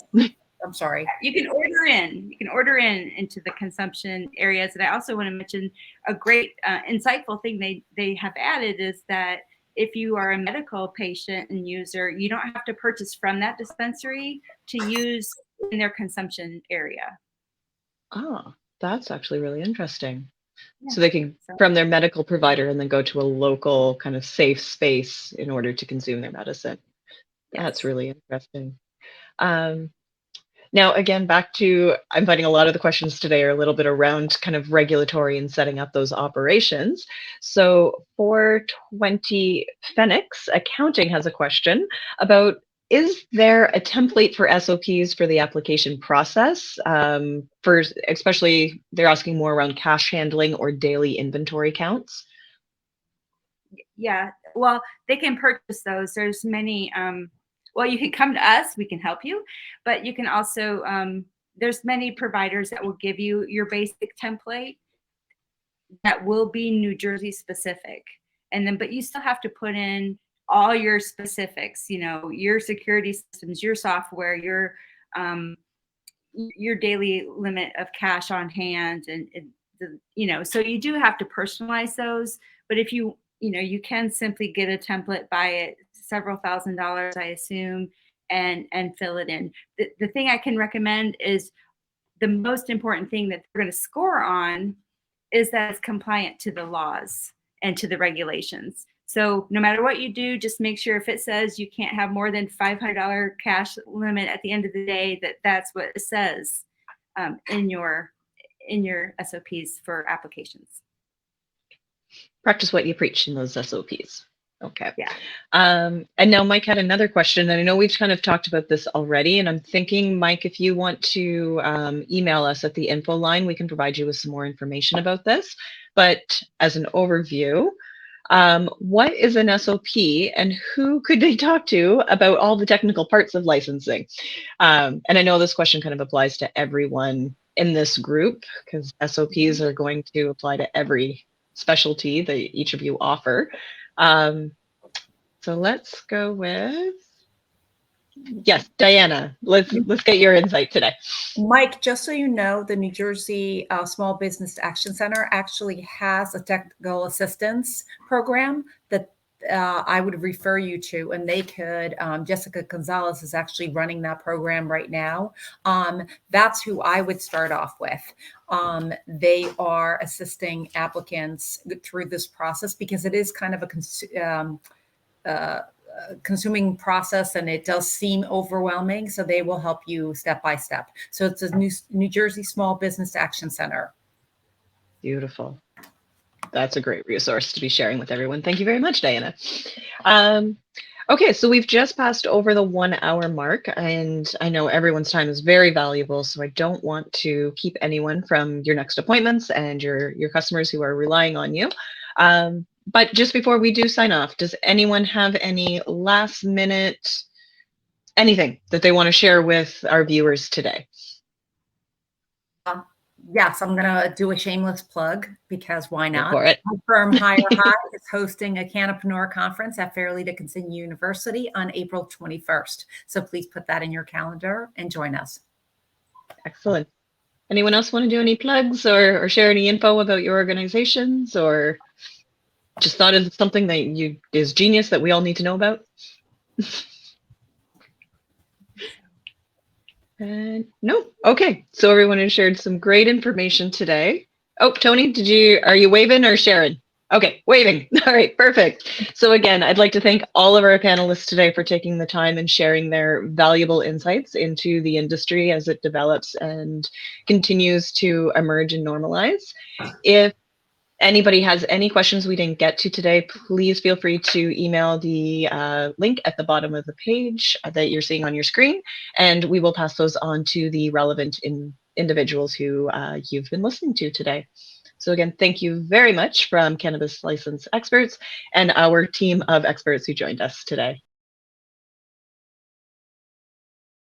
I'm sorry. You can order in. You can order into the consumption areas. And I also want to mention a great insightful thing they have added is that if you are a medical patient and user, you don't have to purchase from that dispensary to use in their consumption area. Ah, that's actually really interesting. Yeah. So they can from their medical provider and then go to a local kind of safe space in order to consume their medicine. Yes. That's really interesting. Now, again, back to, I'm finding a lot of the questions today are a little bit around kind of regulatory and setting up those operations. So 420 Phoenix Accounting has a question about, is there a template for SOPs for the application process? For especially, they're asking more around cash handling or daily inventory counts. Yeah, well, they can purchase those. There's many, well, you can come to us, we can help you, but you can also, there's many providers that will give you your basic template that will be New Jersey specific. And then, but you still have to put in all your specifics, your security systems, your software, your daily limit of cash on hand. And, so you do have to personalize those, but if you can simply get a template, buy it, several $1,000s, I assume, and fill it in. The thing I can recommend is the most important thing that they're going to score on is that it's compliant to the laws and to the regulations. So no matter what you do, just make sure if it says you can't have more than $500 cash limit at the end of the day, that's what it says in your SOPs for applications. Practice what you preach in those SOPs. Okay. Yeah. And now Mike had another question, and I know we've kind of talked about this already, and I'm thinking, Mike, if you want to email us at the info line, we can provide you with some more information about this. But as an overview, what is an SOP and who could they talk to about all the technical parts of licensing? And I know this question kind of applies to everyone in this group because SOPs are going to apply to every specialty that each of you offer. So let's go with, yes, Diana, let's get your insight today. Mike, just so you know, the New Jersey Small Business Action Center actually has a technical assistance program that I would refer you to, and they could, Jessica Gonzalez is actually running that program right now. That's who I would start off with. They are assisting applicants through this process because it is kind of a consuming process and it does seem overwhelming. So they will help you step by step. So it's a New Jersey Small Business Action Center. Beautiful. That's a great resource to be sharing with everyone. Thank you very much, Diana. Okay, so we've just passed over the 1 hour mark, and I know everyone's time is very valuable, so I don't want to keep anyone from your next appointments and your customers who are relying on you. But just before we do sign off, does anyone have any last minute, anything that they want to share with our viewers today? Yes, I'm going to do a shameless plug because why not? Go for it. My firm Higher High is hosting a Cannapreneur conference at Fairleigh Dickinson University on April 21st. So please put that in your calendar and join us. Excellent. Anyone else want to do any plugs or share any info about your organizations, or just thought it's something that is genius that we all need to know about? And no. Okay. So everyone has shared some great information today. Oh, Tony, are you waving or Sharon? Okay, waving. All right, perfect. So again, I'd like to thank all of our panelists today for taking the time and sharing their valuable insights into the industry as it develops and continues to emerge and normalize. If Anybody has any questions we didn't get to today, please feel free to email the link at the bottom of the page that you're seeing on your screen, and we will pass those on to the relevant individuals who you've been listening to today. So again, thank you very much from Cannabis License Experts and our team of experts who joined us today.